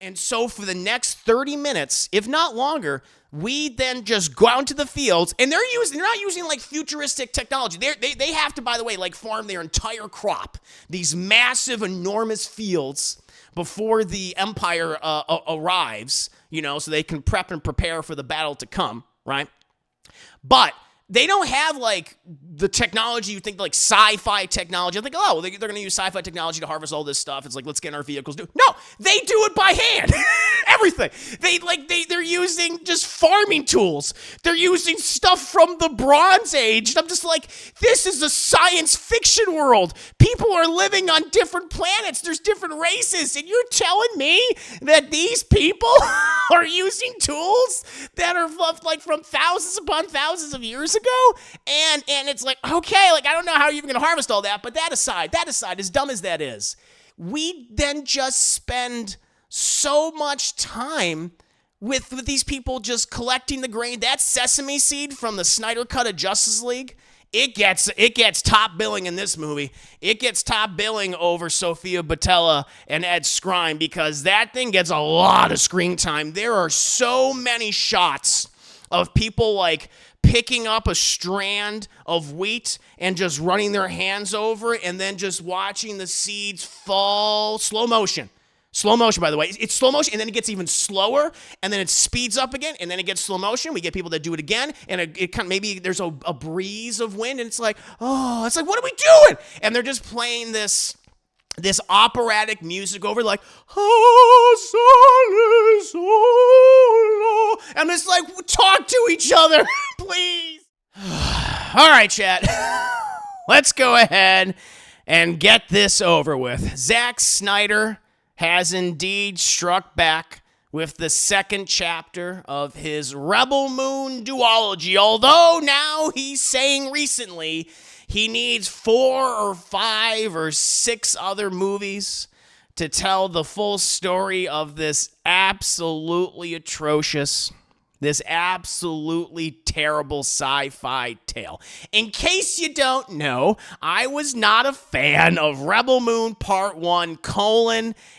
And so for the next 30 minutes, if not longer, we then just go out into the fields, and they're not using like futuristic technology. They have to, by the way, like farm their entire crop, these massive, enormous fields before the Empire arrives, so they can prep and prepare for the battle to come, right? But they don't have like the technology you think, like sci-fi technology. I think, they're going to use sci-fi technology to harvest all this stuff. It's like, let's get in our vehicles. No, they do it by hand. Everything. They're using just farming tools. They're using stuff from the Bronze Age. And I'm just like, this is a science fiction world. People are living on different planets. There's different races. And you're telling me that these people are using tools that are like from thousands upon thousands of years ago? And it's like, okay, like I don't know how you're even going to harvest all that. But that aside, as dumb as that is, we then just spend so much time with these people just collecting the grain. That sesame seed from the Snyder Cut of Justice League, it gets top billing in this movie. It gets top billing over Sofia Boutella and Ed Skrein, because that thing gets a lot of screen time. There are so many shots of people like picking up a strand of wheat and just running their hands over it, and then just watching the seeds fall. Slow motion. Slow motion, by the way. It's slow motion, and then it gets even slower, and then it speeds up again, and then it gets slow motion. We get people that do it again, and it kind of, maybe there's a breeze of wind, and it's like, what are we doing? And they're just playing this operatic music over, like, I'm just like, talk to each other, please. All right, chat. Let's go ahead and get this over with. Zack Snyder has indeed struck back with the second chapter of his Rebel Moon duology, although now he's saying recently he needs 4 or 5 or 6 other movies to tell the full story of this absolutely atrocious, this absolutely terrible sci-fi tale. In case you don't know, I was not a fan of Rebel Moon Part 1,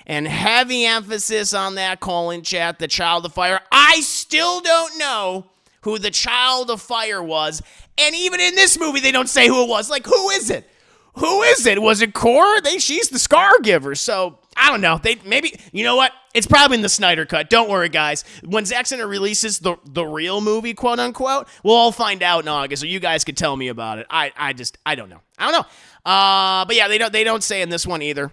and heavy emphasis on that, chat, the Child of Fire. I still don't know who the Child of Fire was, and even in this movie, they don't say who it was. Like, who is it? Who is it? Was it Core? She's the Scargiver, so I don't know. Maybe, you know what? It's probably in the Snyder Cut. Don't worry, guys. When Zack Snyder releases the real movie, quote unquote, we'll all find out in August, so you guys could tell me about it. I don't know. But yeah, they don't say in this one either.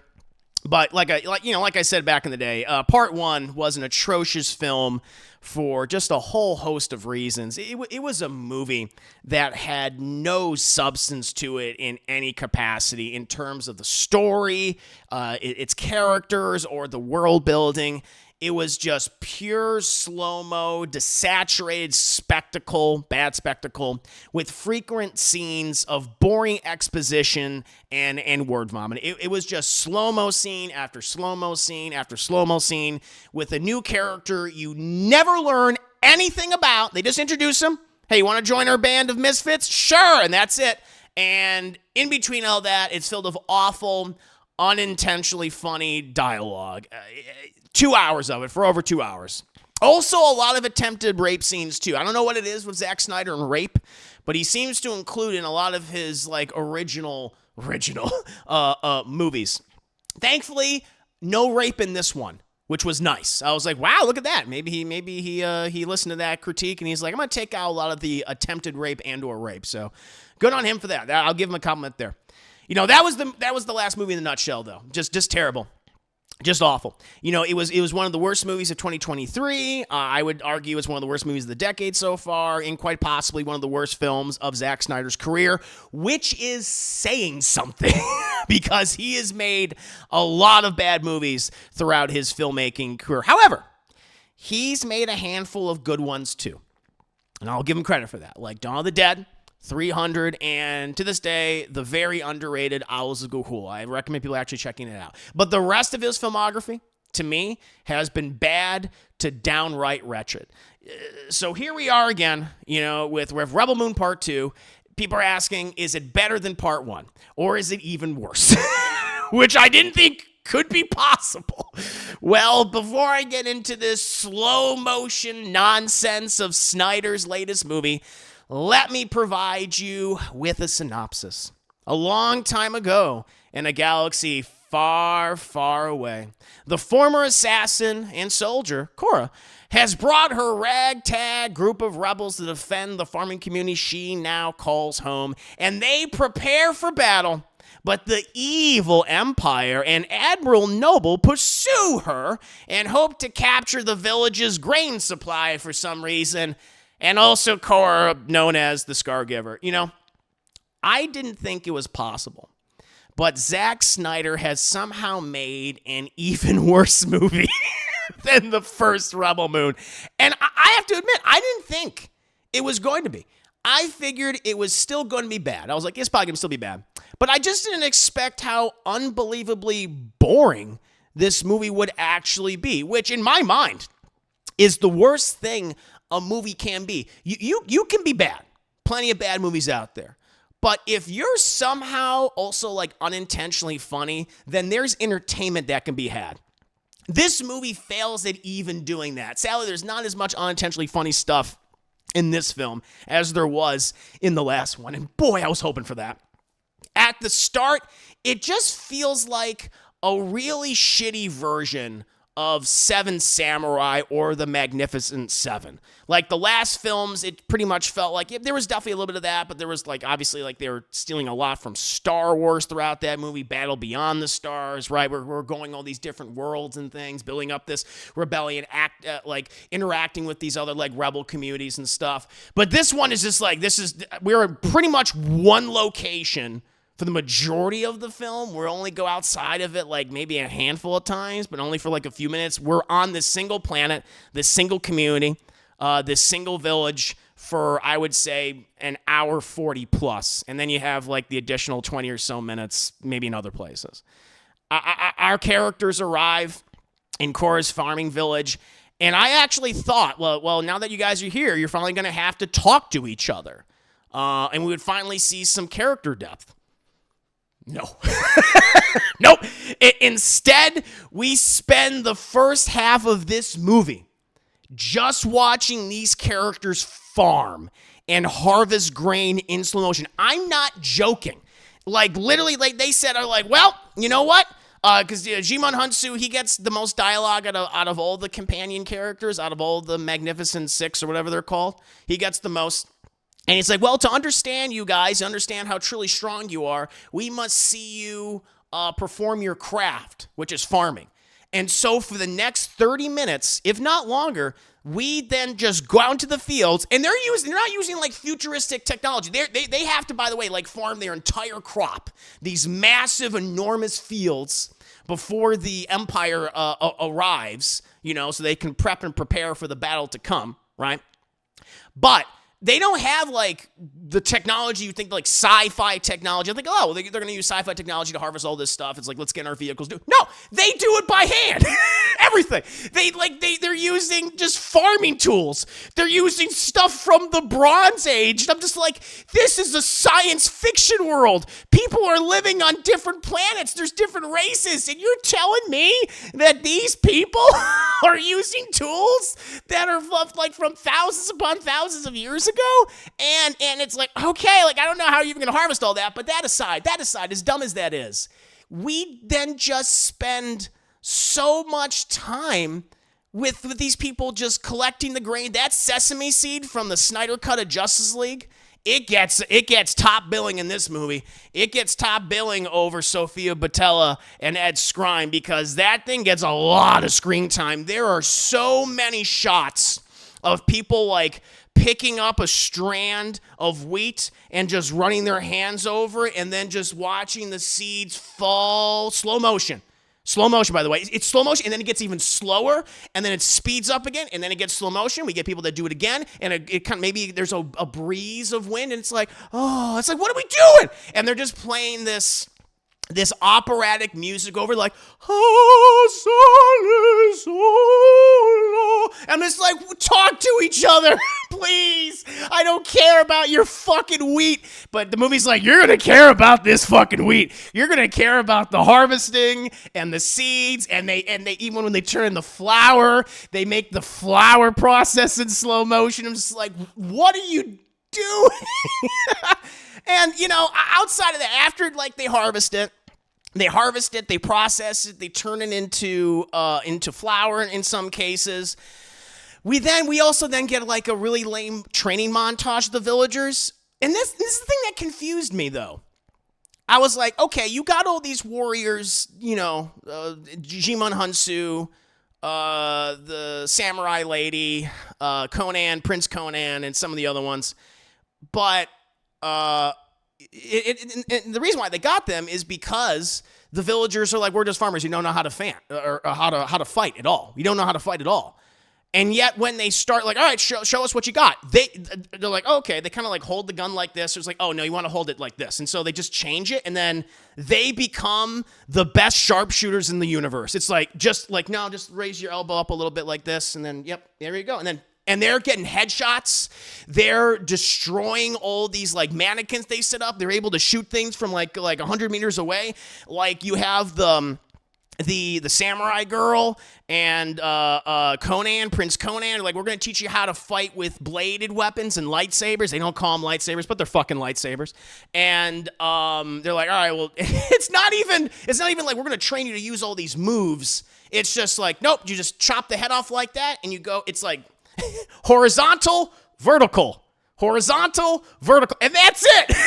But like I said back in the day, Part 1 was an atrocious film for just a whole host of reasons. It was a movie that had no substance to it in any capacity in terms of the story, its characters, or the world building. It was just pure slow-mo, desaturated spectacle, bad spectacle, with frequent scenes of boring exposition and word vomit. It was just slow-mo scene after slow-mo scene after slow-mo scene with a new character you never learn anything about. They just introduce him. Hey, you want to join our band of misfits? Sure, and that's it. And in between all that, it's filled with awful, unintentionally funny dialogue. 2 hours of it, for over 2 hours. Also, a lot of attempted rape scenes, too. I don't know what it is with Zack Snyder and rape, but he seems to include in a lot of his, original movies. Thankfully, no rape in this one, which was nice. I was like, wow, look at that. Maybe he listened to that critique, and he's like, I'm going to take out a lot of the attempted rape and or rape. So, good on him for that. I'll give him a compliment there. That was the last movie in a nutshell, though. Just terrible. Just awful. It was one of the worst movies of 2023. I would argue it's one of the worst movies of the decade so far, and quite possibly one of the worst films of Zack Snyder's career, which is saying something because he has made a lot of bad movies throughout his filmmaking career. However, he's made a handful of good ones too, and I'll give him credit for that, like Dawn of the Dead, 300, and to this day, the very underrated Owls of Ga'Hoole. I recommend people actually checking it out. But the rest of his filmography, to me, has been bad to downright wretched. So here we are again, with Rebel Moon Part 2. People are asking, is it better than Part 1? Or is it even worse? Which I didn't think could be possible. Well, before I get into this slow motion nonsense of Snyder's latest movie, let me provide you with a synopsis. A long time ago, in a galaxy far, far away, the former assassin and soldier, Cora, has brought her ragtag group of rebels to defend the farming community she now calls home, and they prepare for battle. But the evil Empire and Admiral Noble pursue her and hope to capture the village's grain supply for some reason, and also Cora, known as the Scargiver. You know, I didn't think it was possible, but Zack Snyder has somehow made an even worse movie than the first Rebel Moon. And I have to admit, I didn't think it was going to be. I figured it was still going to be bad. I was like, it's probably going to still be bad. But I just didn't expect how unbelievably boring this movie would actually be, which in my mind is the worst thing a movie can be. You can be bad. Plenty of bad movies out there. But if you're somehow also like unintentionally funny, then there's entertainment that can be had. This movie fails at even doing that. Sadly, there's not as much unintentionally funny stuff in this film as there was in the last one. And boy, I was hoping for that. At the start, it just feels like a really shitty version of Seven Samurai or The Magnificent Seven. Like the last films, it pretty much felt like there was definitely a little bit of that, but there was like obviously like they were stealing a lot from Star Wars throughout that movie, Battle Beyond the Stars, right? We're going all these different worlds and things, building up this rebellion, like interacting with these other like rebel communities and stuff. But this one is just like we're pretty much one location for the majority of the film. We'll only go outside of it like maybe a handful of times, but only for like a few minutes. We're on this single planet, this single community, this single village for, I would say, an hour 40 plus. And then you have like the additional 20 or so minutes, maybe in other places. Our characters arrive in Cora's farming village. And I actually thought, well, now that you guys are here, you're finally going to have to talk to each other. And we would finally see some character depth. No. Nope. Instead, we spend the first half of this movie just watching these characters farm and harvest grain in slow motion. I'm not joking. Like, literally, like they said, are like, well, you know what? Because Jimon Hunsu, he gets the most dialogue out of all the companion characters, out of all the Magnificent Six or whatever they're called. He gets the most. And he's like, well, to understand you guys, understand how truly strong you are, we must see you perform your craft, which is farming. And so for the next 30 minutes, if not longer, we then just go out into the fields, and they're not using like futuristic technology. They have to, by the way, like farm their entire crop, these massive, enormous fields before the Empire arrives, you know, so they can prep and prepare for the battle to come, right? But they don't have, like, the technology you think, like, sci-fi technology. I think, oh, they're going to use sci-fi technology to harvest all this stuff. It's like, let's get in our vehicles. No, they do it by hand. Everything. They're using just farming tools. They're using stuff from the Bronze Age. And I'm just like, this is a science fiction world. People are living on different planets. There's different races. And you're telling me that these people are using tools that are, like, from thousands upon thousands of years ago, and it's like, okay, like I don't know how you're going to harvest all that, but that aside, as dumb as that is, we then just spend so much time with these people just collecting the grain. That sesame seed from the Snyder Cut of Justice League, it gets top billing in this movie. It gets top billing over Sofia Boutella and Ed Skrein because that thing gets a lot of screen time. There are so many shots of people like picking up a strand of wheat and just running their hands over it and then just watching the seeds fall. Slow motion. Slow motion, by the way. It's slow motion, and then it gets even slower, and then it speeds up again, and then it gets slow motion. We get people that do it again, and it kind of, maybe there's a breeze of wind, and it's like, oh, it's like, what are we doing? And they're just playing this operatic music over, like, and it's like, talk to each other, Please, I don't care about your fucking wheat. But the movie's like, you're going to care about this fucking wheat. You're going to care about the harvesting and the seeds. And they even when they turn the flour, they make the flour process in slow motion. I'm just like, what are you doing? And, you know, outside of that, after, like, they harvest it, they process it, they turn it into flour in some cases. We also then get, like, a really lame training montage of the villagers. And this is the thing that confused me, though. I was like, okay, you got all these warriors, you know, Jimon Hunsu, the samurai lady, Conan, Prince Conan, and some of the other ones. But the reason why they got them is because the villagers are like, we're just farmers. You don't know how to how to fight at all. You don't know how to fight at all. And yet when they start like, all right, show us what you got. They're like, oh, okay. They kind of like hold the gun like this. It's like, oh no, you want to hold it like this. And so they just change it. And then they become the best sharpshooters in the universe. It's like, just raise your elbow up a little bit like this. And then, yep, there you go. And they're getting headshots. They're destroying all these like mannequins they set up. They're able to shoot things from like 100 meters away. Like you have the samurai girl and Conan, Prince Conan. Like, we're going to teach you how to fight with bladed weapons and lightsabers. They don't call them lightsabers, but they're fucking lightsabers. And they're like, all right, well, it's not even like we're going to train you to use all these moves. It's just like, nope, you just chop the head off like that, and you go. It's like horizontal, vertical, horizontal, vertical, and that's it.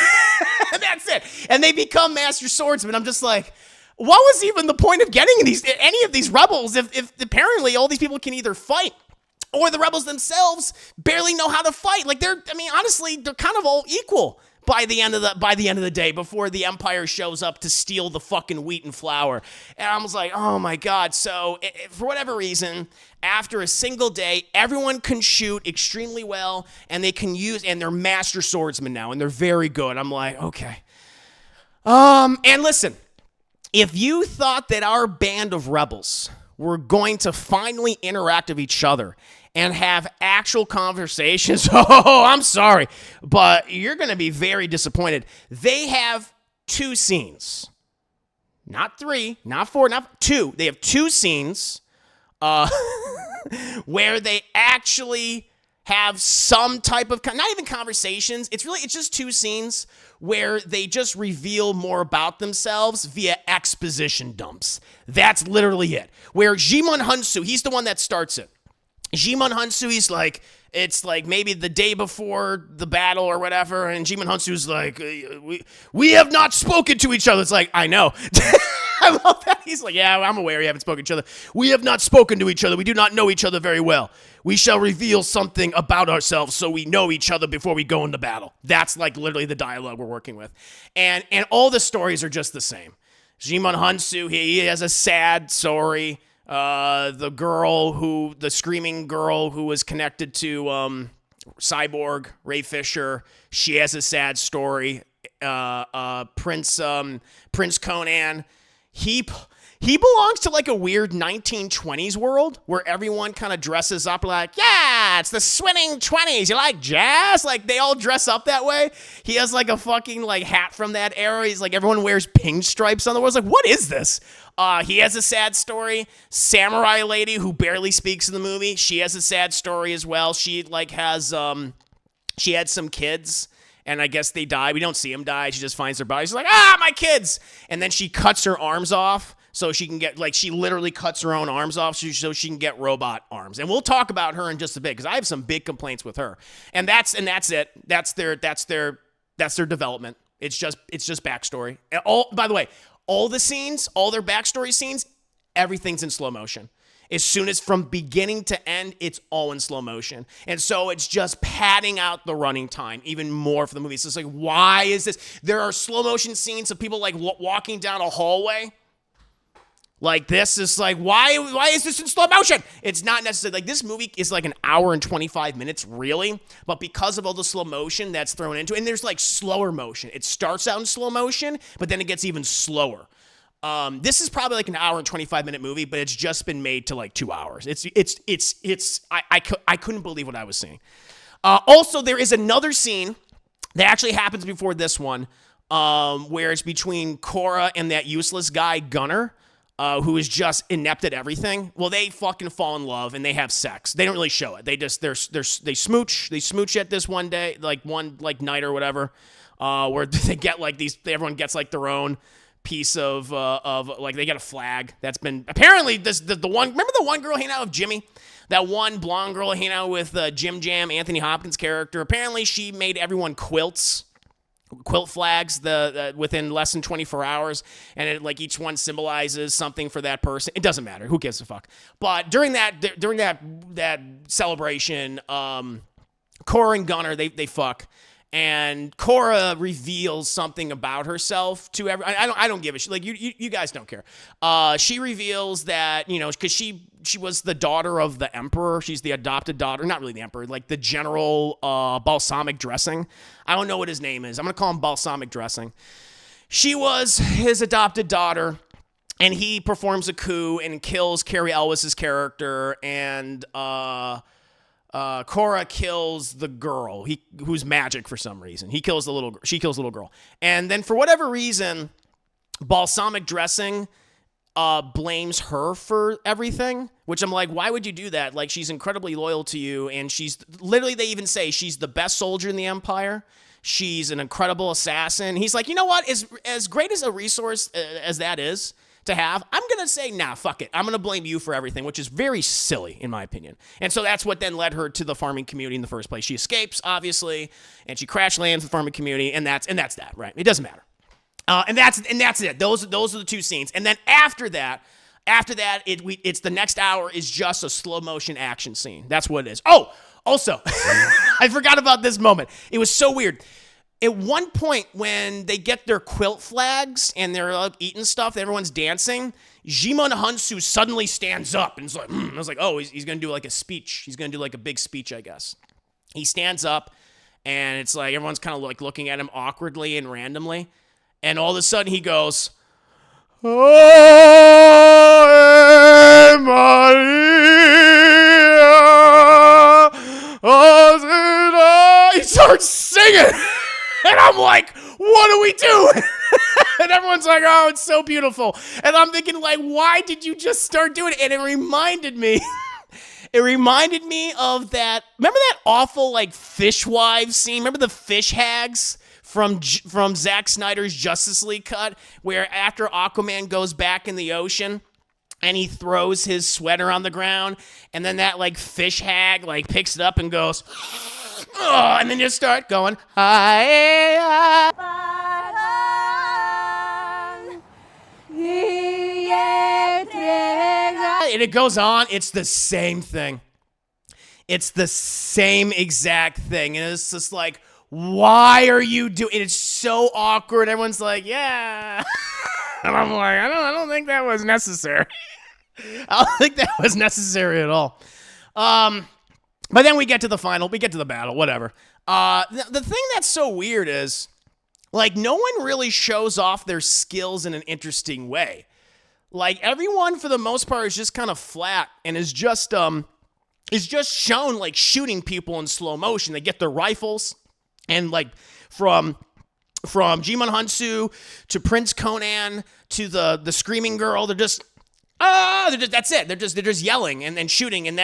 And that's it. And they become master swordsmen. I'm just like, what was even the point of getting any of these rebels if apparently all these people can either fight or the rebels themselves barely know how to fight? Like honestly, they're kind of all equal by the end of the day before the Empire shows up to steal the fucking wheat and flour. And I was like, oh my God. So for whatever reason, after a single day, everyone can shoot extremely well and and they're master swordsmen now and they're very good. I'm like, okay. And listen, if you thought that our band of rebels were going to finally interact with each other and have actual conversations, oh, I'm sorry, but you're going to be very disappointed. They have 2 scenes. Not 3, not 4, not 2. They have 2 scenes where they actually have some type of, not even conversations. It's just 2 scenes where they just reveal more about themselves via exposition dumps. That's literally it. Where Jimon Hunsu, he's the one that starts it. Jimon Hunsu, he's like, it's like maybe the day before the battle or whatever, and Jimon Hunsu's like, we have not spoken to each other. It's like, I know. I love that. He's like, yeah, I'm aware we haven't spoken to each other. We have not spoken to each other. We do not know each other very well. We shall reveal something about ourselves so we know each other before we go into battle. That's like literally the dialogue we're working with. And all the stories are just the same. Jimon Hunsu, he has a sad story. The screaming girl who was connected to Cyborg, Ray Fisher, she has a sad story. Prince Conan, he belongs to like a weird 1920s world where everyone kind of dresses up like, yeah, it's the swinging 20s. You like jazz? Like they all dress up that way. He has like a fucking like hat from that era. He's like, everyone wears pinstripes on the walls. Like, what is this? He has a sad story. Samurai lady who barely speaks in the movie, she has a sad story as well. She like has, she had some kids. And I guess they die. We don't see them die. She just finds their body. She's like, my kids. And then she cuts her arms off so she can get, like, she literally cuts her own arms off so she can get robot arms. And we'll talk about her in just a bit because I have some big complaints with her. And that's it. That's their development. It's just backstory. By the way, all the scenes, all their backstory scenes, everything's in slow motion. As soon as from beginning to end, it's all in slow motion. And so it's just padding out the running time even more for the movie. So it's like, why is this? There are slow motion scenes of people like walking down a hallway like this. Is like, why is this in slow motion? It's not necessarily like this movie is like an hour and 25 minutes, really. But because of all the slow motion that's thrown into it, and there's like slower motion. It starts out in slow motion, but then it gets even slower. This is probably like an hour and 25-minute movie, but it's just been made to like 2 hours. I couldn't believe what I was seeing. Also, there is another scene that actually happens before this one, where it's between Korra and that useless guy, Gunner, who is just inept at everything. Well, they fucking fall in love and they have sex. They don't really show it. They smooch at this one day, one night or whatever, where they get everyone gets their own piece of they get a flag that's been apparently the one. Remember the one girl hanging out with Jimmy? That one blonde girl hanging out with Jim Jam, Anthony Hopkins' character. Apparently, she made everyone quilt flags within less than 24 hours, and it each one symbolizes something for that person. It doesn't matter. Who gives a fuck? But during that celebration, Korra and Gunner they fuck. And Korra reveals something about herself to everyone. I don't give a shit. You guys don't care. She reveals that, because she was the daughter of the emperor. She's the adopted daughter. Not really the emperor. The general balsamic dressing. I don't know what his name is. I'm going to call him balsamic dressing. She was his adopted daughter. And he performs a coup and kills Carrie Elwes's character. And Korra kills the girl who's magic for some reason. She kills the little girl. And then for whatever reason, balsamic dressing blames her for everything, which I'm like, why would you do that? She's incredibly loyal to you, and she's literally, they even say she's the best soldier in the Empire. She's an incredible assassin. He's like, you know what? As great as a resource as that is to have, I'm going to say, nah, fuck it. I'm going to blame you for everything, which is very silly in my opinion. And so that's what then led her to the farming community in the first place. She escapes, obviously, and she crash lands the farming community, and that's that, right? It doesn't matter. And that's it. Those are the two scenes. And then after that, it's the next hour is just a slow motion action scene. That's what it is. Oh, also, I forgot about this moment. It was so weird. At one point, when they get their quilt flags and they're eating stuff, everyone's dancing, Jimon Hansu suddenly stands up and is like, I was like, oh, he's going to do a speech. He's going to do a big speech, I guess. He stands up and it's everyone's kind of looking at him awkwardly and randomly. And all of a sudden he goes, oh, Maria. He starts singing. And I'm like, what do we do? And everyone's like, oh, it's so beautiful. And I'm thinking, why did you just start doing it? And it reminded me of that. Remember that awful fishwives scene? Remember the fish hags from Zack Snyder's Justice League cut, where after Aquaman goes back in the ocean and he throws his sweater on the ground, and then that fish hag picks it up and goes, oh, and then you start going, hi. And it goes on. It's the same thing. It's the same exact thing. And it's just why are you doing it? It's so awkward. Everyone's like, yeah. And I'm like, I don't think that was necessary. I don't think that was necessary at all. But then we get to the final. We get to the battle. Whatever. The thing that's so weird is, no one really shows off their skills in an interesting way. Everyone, for the most part, is just kind of flat and is just shown shooting people in slow motion. They get their rifles, and from Jimon Hansu to Prince Conan to the screaming girl, that's it. They're just yelling and shooting, and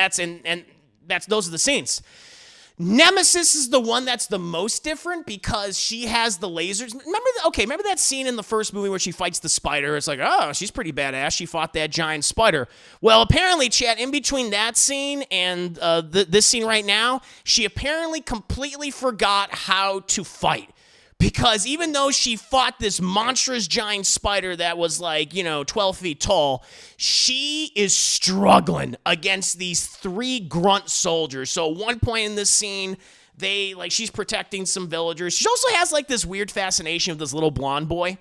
those are the scenes. Nemesis is the one that's the most different because she has the lasers. Remember that scene in the first movie where she fights the spider? It's oh, she's pretty badass. She fought that giant spider. Well, apparently, Chad, in between that scene and this scene right now, she apparently completely forgot how to fight. Because even though she fought this monstrous giant spider that was 12 feet tall, she is struggling against these 3 grunt soldiers. So at one point in this scene, she's protecting some villagers. She also has this weird fascination with this little blonde boy,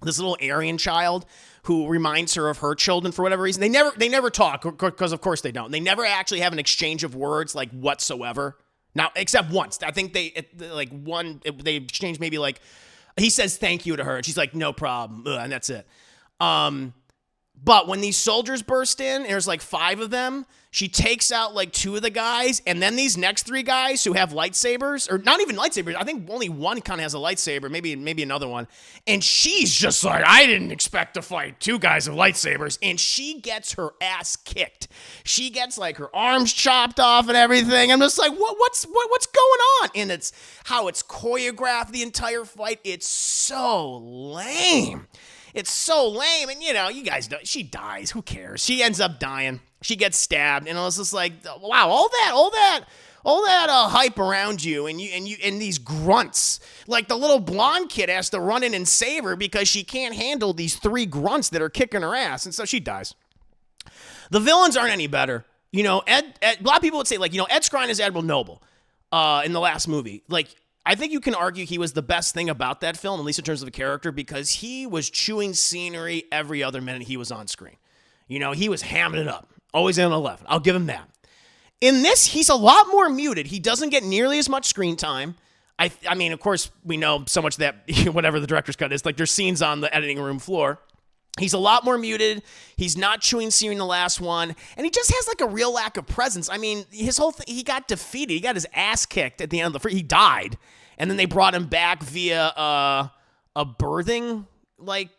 this little Aryan child who reminds her of her children for whatever reason. They never talk, because of course they don't. They never actually have an exchange of words whatsoever. Now, except once. I think they exchange maybe he says thank you to her, and she's like, no problem, and that's it. But when these soldiers burst in, there's like 5 of them, she takes out like 2 of the guys, and then these next 3 guys who have lightsabers, or not even lightsabers, I think only one kind of has a lightsaber, maybe another one, and she's just like, I didn't expect to fight 2 guys with lightsabers, and she gets her ass kicked. She gets like her arms chopped off and everything. I'm just like, what's going on? And it's how it's choreographed the entire fight. It's so lame. It's so lame, and you guys know, she dies. Who cares? She ends up dying. She gets stabbed, and I was just like, wow, all that hype around you, and these grunts. Like the little blonde kid has to run in and save her because she can't handle these 3 grunts that are kicking her ass, and so she dies. The villains aren't any better. A lot of people would say, like, Ed Skrein is Admiral Noble in the last movie. Like, I think you can argue he was the best thing about that film, at least in terms of a character, because he was chewing scenery every other minute he was on screen. He was hamming it up. Always in an 11. I'll give him that. In this, he's a lot more muted. He doesn't get nearly as much screen time. I mean, of course, we know so much that whatever the director's cut is, like there's scenes on the editing room floor. He's a lot more muted. He's not chewing scenery in the last one. And he just has like a real lack of presence. I mean, his whole thing, he got defeated. He got his ass kicked at the end of the he died. And then they brought him back via a birthing, like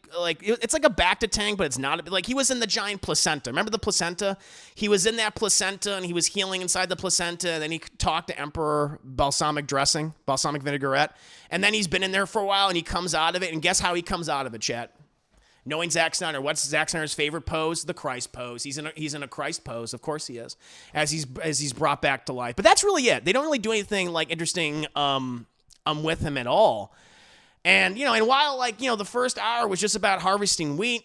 it's like a bacta tank, but it's not. Like he was in the giant placenta. Remember the placenta? He was in that placenta, and he was healing inside the placenta. And then he talked to Emperor balsamic vinaigrette. And then he's been in there for a while, and he comes out of it. And guess how he comes out of it, chat? Knowing Zack Snyder, what's Zack Snyder's favorite pose? The Christ pose. He's in a Christ pose, of course he is, as he's brought back to life. But that's really it. They don't really do anything like interesting with him at all. And and while the first hour was just about harvesting wheat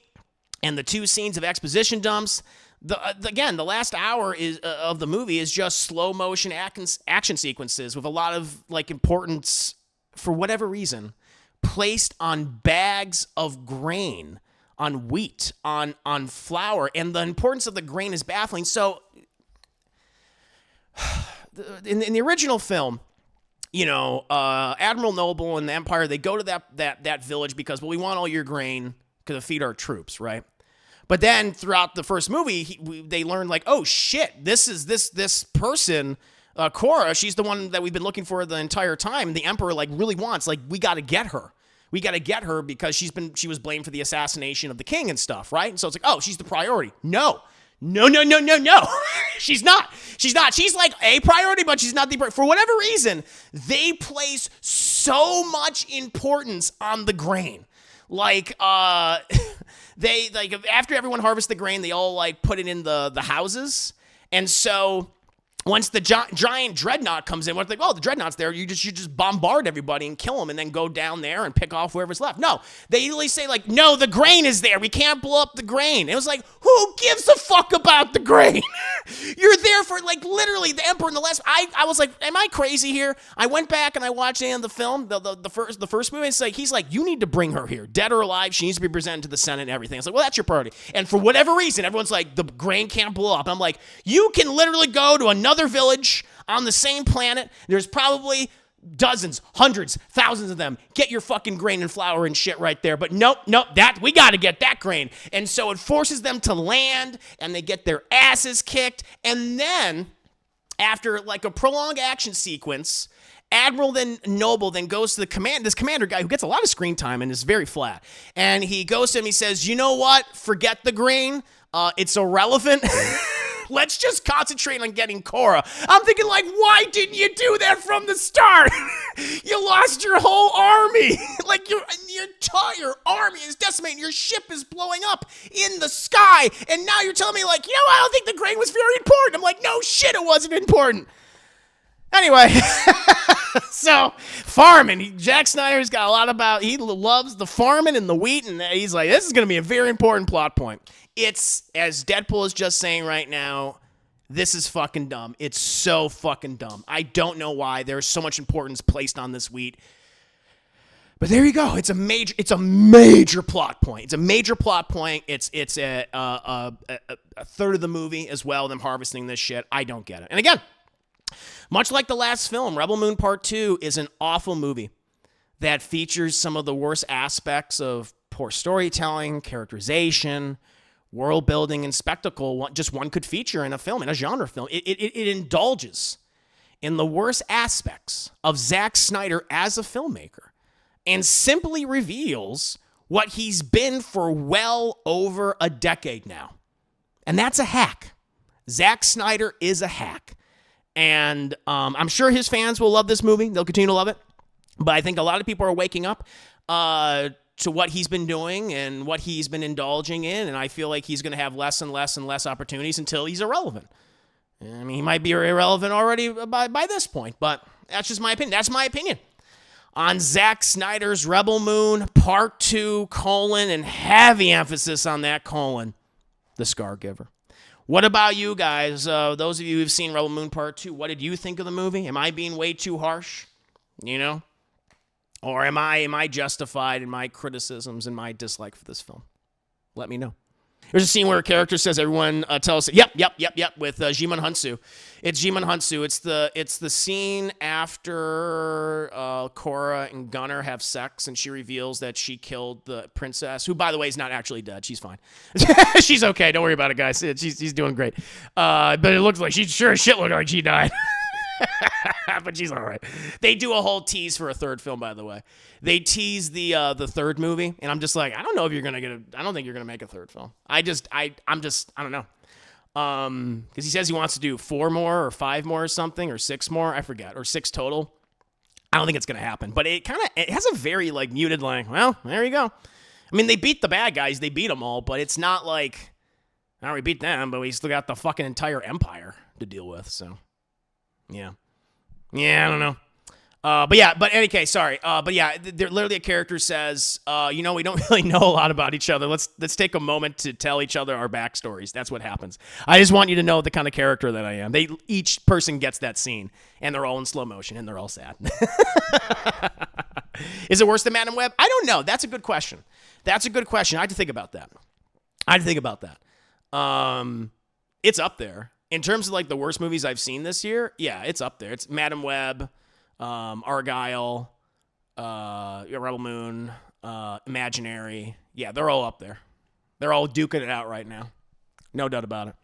and the 2 scenes of exposition dumps, the last hour of the movie is just slow motion action sequences with a lot of importance for whatever reason placed on bags of grain, on wheat, on flour, and the importance of the grain is baffling. So in the original film, Admiral Noble and the Empire, they go to that village because, we want all your grain to feed our troops, right? But then throughout the first movie, they learn like, oh shit, this is this person, Cora. She's the one that we've been looking for the entire time. And the Emperor really wants, we got to get her. We got to get her because she was blamed for the assassination of the king and stuff, right? And so it's like, oh, she's the priority. No. She's not. She's like a priority, but she's not the priority. For whatever reason, they place so much importance on the grain. They after everyone harvests the grain, they all put it in the houses. And so once the giant dreadnought comes in, we're like, oh, the dreadnought's there. You just bombard everybody and kill them and then go down there and pick off whoever's left. No, they literally say no, the grain is there. We can't blow up the grain. It was like, who gives a fuck about the grain? You're there for literally the Emperor in the last. I was like, am I crazy here? I went back and I watched the film, the first movie. It's like, he's like, you need to bring her here, dead or alive. She needs to be presented to the Senate and everything. It's like, well, that's your priority. And for whatever reason, everyone's like, the grain can't blow up. I'm like, you can literally go to another village on the same planet. There's probably dozens, hundreds, thousands of them. Get your fucking grain and flour and shit right there. But nope, that we got to get that grain. And so it forces them to land, and they get their asses kicked. And then after a prolonged action sequence, Admiral Noble goes to this commander guy who gets a lot of screen time and is very flat. And he goes to him, he says, you know what? Forget the grain. It's irrelevant. Let's just concentrate on getting Cora. I'm thinking, why didn't you do that from the start? You lost your whole army. Your army is decimated. Your ship is blowing up in the sky. And now you're telling me, I don't think the grain was very important. I'm like, no shit, it wasn't important. Anyway, so farming. Zack Snyder's got a lot about, he loves the farming and the wheat, and he's like, this is going to be a very important plot point. It's, as Deadpool is just saying right now, this is fucking dumb. It's so fucking dumb. I don't know why there's so much importance placed on this wheat. But there you go. It's a major plot point. It's a major plot point. It's a third of the movie as well, them harvesting this shit. I don't get it. And again, much like the last film, Rebel Moon Part 2 is an awful movie that features some of the worst aspects of poor storytelling, characterization, world building and spectacle just one could feature in a film, in a genre film. It indulges in the worst aspects of Zack Snyder as a filmmaker and simply reveals what he's been for well over a decade now. And that's a hack. Zack Snyder is a hack. And I'm sure his fans will love this movie. They'll continue to love it. But I think a lot of people are waking up to what he's been doing and what he's been indulging in. And I feel like he's going to have less and less and less opportunities until he's irrelevant. I mean, he might be irrelevant already by this point, but that's just my opinion. That's my opinion on Zack Snyder's Rebel Moon Part 2, and heavy emphasis on that, the Scargiver. What about you guys? Those of you who've seen Rebel Moon Part 2, what did you think of the movie? Am I being way too harsh? You know? Or am I justified in my criticisms and my dislike for this film? Let me know. There's a scene where a character says, everyone tell us, yep, with Jimon Hunsu. It's Jimon Hunsu. It's the scene after Korra and Gunnar have sex, and she reveals that she killed the princess, who, by the way, is not actually dead. She's fine. She's okay. Don't worry about it, guys. She's doing great. But it looks like she sure as shit looked like she died. But she's all right. They do a whole tease for a third film, by the way. They tease the third movie, and I'm just like, I don't know if you're gonna I don't think you're gonna make a third film. I don't know. Because he says he wants to do 4 more or 5 more or something, or 6 more, I forget, or 6 total. I don't think it's gonna happen. But it has a very like muted, like, well, there you go. I mean, they beat the bad guys, they beat them all, but it's not like, now we beat them, but we still got the fucking entire empire to deal with. So. Yeah, I don't know. But in any case, sorry. But yeah, there literally a character says, we don't really know a lot about each other. Let's take a moment to tell each other our backstories. That's what happens. I just want you to know the kind of character that I am. Each person gets that scene, and they're all in slow motion, and they're all sad. Is it worse than Madam Web? I don't know. That's a good question. I had to think about that. It's up there. In terms of like the worst movies I've seen this year, yeah, it's up there. It's Madam Web, Argyle, Rebel Moon, Imaginary. Yeah, they're all up there. They're all duking it out right now. No doubt about it.